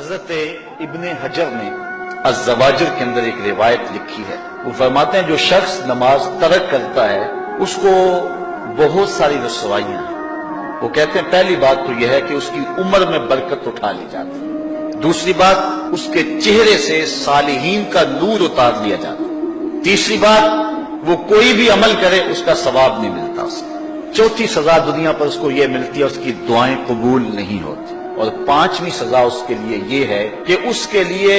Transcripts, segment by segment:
حضرت ابن حجر نے الزواجر کے اندر ایک روایت لکھی ہے. وہ فرماتے ہیں جو شخص نماز ترک کرتا ہے اس کو بہت ساری رسوائیاں ہیں. وہ کہتے ہیں پہلی بات تو یہ ہے کہ اس کی عمر میں برکت اٹھا لی جاتی ہے. دوسری بات اس کے چہرے سے صالحین کا نور اتار لیا جاتا ہے. تیسری بات وہ کوئی بھی عمل کرے اس کا ثواب نہیں ملتا اسے. چوتھی سزا دنیا پر اس کو یہ ملتی ہے اس کی دعائیں قبول نہیں ہوتی. اور پانچویں سزا اس کے لیے یہ ہے کہ اس کے لیے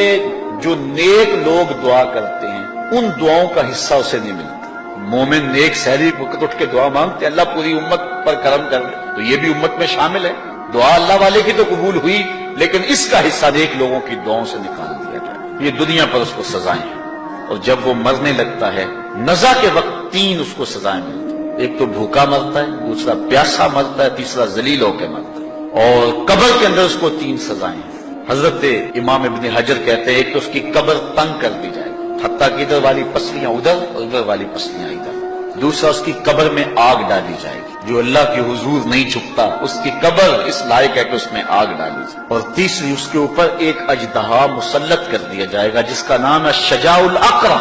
جو نیک لوگ دعا کرتے ہیں ان دعاؤں کا حصہ اسے نہیں ملتا. مومن نیک سحری وقت اٹھ کے دعا مانگتے ہیں اللہ پوری امت پر کرم کر دے تو یہ بھی امت میں شامل ہے. دعا اللہ والے کی تو قبول ہوئی لیکن اس کا حصہ نیک لوگوں کی دعاؤں سے نکال دیا جائے. یہ دنیا پر اس کو سزائیں ہیں. اور جب وہ مرنے لگتا ہے نزا کے وقت تین اس کو سزائیں ملتی ہیں. ایک تو بھوکا مرتا ہے, دوسرا پیاسا مرتا ہے, تیسرا ذلیل ہو کے مرتا ہے. اور قبر کے اندر اس کو تین سزائیں ہیں. حضرت امام ابن حجر کہتے ہیں ایک تو اس کی قبر تنگ کر دی جائے گی حتیٰ کہ ادھر والی پسلیاں ادھر اور ادھر والی پسلیاں ادھر. دوسرا اس کی قبر میں آگ ڈالی جائے گی. جو اللہ کے حضور نہیں چھپتا اس کی قبر اس لائق ہے کہ اس میں آگ ڈالی جائے. اور تیسری اس کے اوپر ایک اژدہا مسلط کر دیا جائے گا جس کا نام ہے شجاع الاقرع.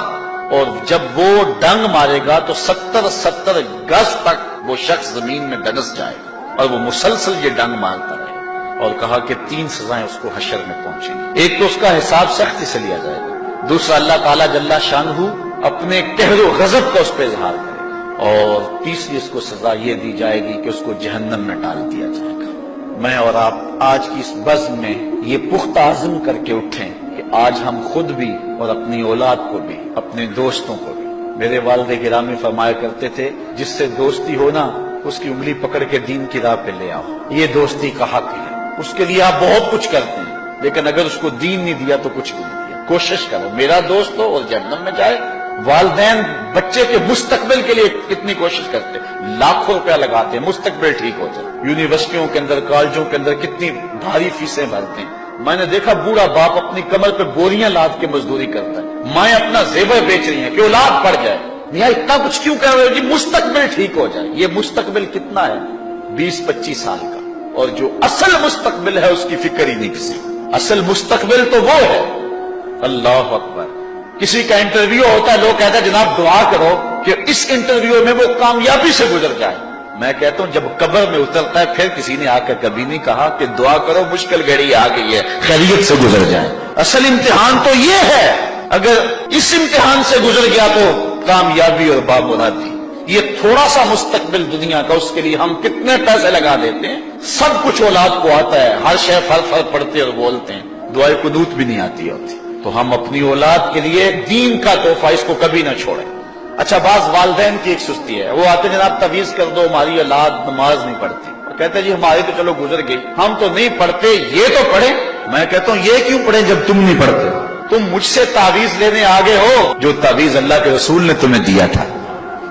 اور جب وہ ڈنگ مارے گا تو 70 گز تک وہ شخص زمین میں دنس جائے گا اور وہ مسلسل یہ ڈنگ مارتا رہے. اور کہا کہ تین سزائیں اس کو حشر میں پہنچیں گی. ایک تو اس کا حساب سختی سے لیا جائے گا. دوسرا اللہ تعالیٰ جل شانہ اپنے قہر و غضب کا اس پہ اظہار کرے گا. اور تیسری اس کو سزا یہ دی جائے گی کہ اس کو جہنم میں ڈال دیا جائے گا. میں اور آپ آج کی اس بزم میں یہ پختہ عزم کر کے اٹھیں کہ آج ہم خود بھی اور اپنی اولاد کو بھی اپنے دوستوں کو بھی. میرے والد گرامی فرمایا کرتے تھے جس سے دوستی ہو نا اس کی انگلی پکڑ کے دین کی راہ پہ لے آؤ. یہ دوستی کا حق ہے. اس کے لیے آپ بہت کچھ کرتے ہیں لیکن اگر اس کو دین نہیں دیا تو کچھ بھی نہیں دیا. کوشش کرو میرا دوست ہو اور جہنم میں جائے. والدین بچے کے مستقبل کے لیے کتنی کوشش کرتے ہیں, لاکھوں روپیہ لگاتے ہیں مستقبل ٹھیک ہو جائے. یونیورسٹیوں کے اندر کالجوں کے اندر کتنی بھاری فیسیں بھرتے ہیں. میں نے دیکھا بوڑھا باپ اپنی کمر پہ بوریاں لاد کے مزدوری کرتا ہے. مائیں اپنا زیور بیچ رہی ہیں کہ اولاد پڑ جائے. میاں اتنا کچھ کیوں کر رہے ہو جی مستقبل ٹھیک ہو جائے. یہ مستقبل کتنا ہے 20-25 سال کا. اور جو اصل مستقبل ہے اس کی فکر ہی نہیں کسی. اصل مستقبل تو وہ ہے. اللہ اکبر. کسی کا انٹرویو ہوتا ہے لوگ کہتے ہیں جناب دعا کرو کہ اس انٹرویو میں وہ کامیابی سے گزر جائے. میں کہتا ہوں جب قبر میں اترتا ہے پھر کسی نے آ کر کبھی نہیں کہا کہ دعا کرو مشکل گھڑی آ گئی ہے خیریت سے گزر جائے. اصل امتحان تو یہ ہے. اگر اس امتحان سے گزر گیا تو کامیابی اور بامرادی. یہ تھوڑا سا مستقبل دنیا کا اس کے لیے ہم کتنے پیسے لگا دیتے ہیں. سب کچھ اولاد کو آتا ہے, ہر شے فر پڑھتے اور بولتے ہیں, دعائے قنوت بھی نہیں آتی ہوتی. تو ہم اپنی اولاد کے لیے دین کا تحفہ اس کو کبھی نہ چھوڑیں. اچھا بعض والدین کی ایک سستی ہے, وہ آتے جناب تعویذ کر دو ہماری اولاد نماز نہیں پڑھتی. کہتے جی ہماری تو چلو گزر گئی ہم تو نہیں پڑھتے یہ تو پڑھیں. میں کہتا ہوں یہ کیوں پڑھیں جب تم نہیں پڑھتے. تم مجھ سے تعویذ لینے آگے ہو جو تعویذ اللہ کے رسول نے تمہیں دیا تھا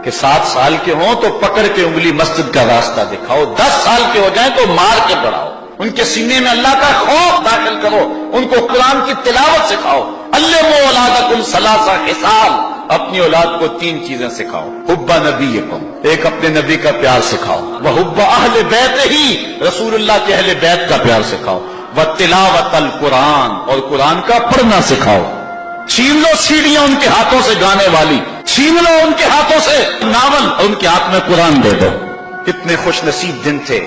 کہ 7 سال کے ہوں تو پکڑ کے انگلی مسجد کا راستہ دکھاؤ, 10 سال کے ہو جائیں تو مار کے پڑھاؤ, ان کے سینے میں اللہ کا خوف داخل کرو, ان کو قرآن کی تلاوت سکھاؤ. علموا اولادکم 3 خصال, اپنی اولاد کو 3 چیزیں سکھاؤ. حب نبیکم, ایک اپنے نبی کا پیار سکھاؤ. وحب اہل بیتہ, رسول اللہ کے اہل بیت کا پیار سکھاؤ. وتلاوت القرآن, اور قرآن کا پڑھنا سکھاؤ. چھین لو سیڑھیاں ان کے ہاتھوں سے گانے والی, چھین لو ان کے ہاتھوں سے ناول اور ان کے ہاتھ میں قرآن دے دو. کتنے خوش نصیب دن تھے,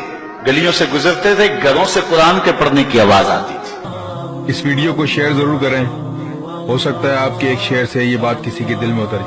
گلیوں سے گزرتے تھے گھروں سے قرآن کے پڑھنے کی آواز آتی تھی. اس ویڈیو کو شیئر ضرور کریں, ہو سکتا ہے آپ کے ایک شیئر سے یہ بات کسی کے دل میں اتر جائے.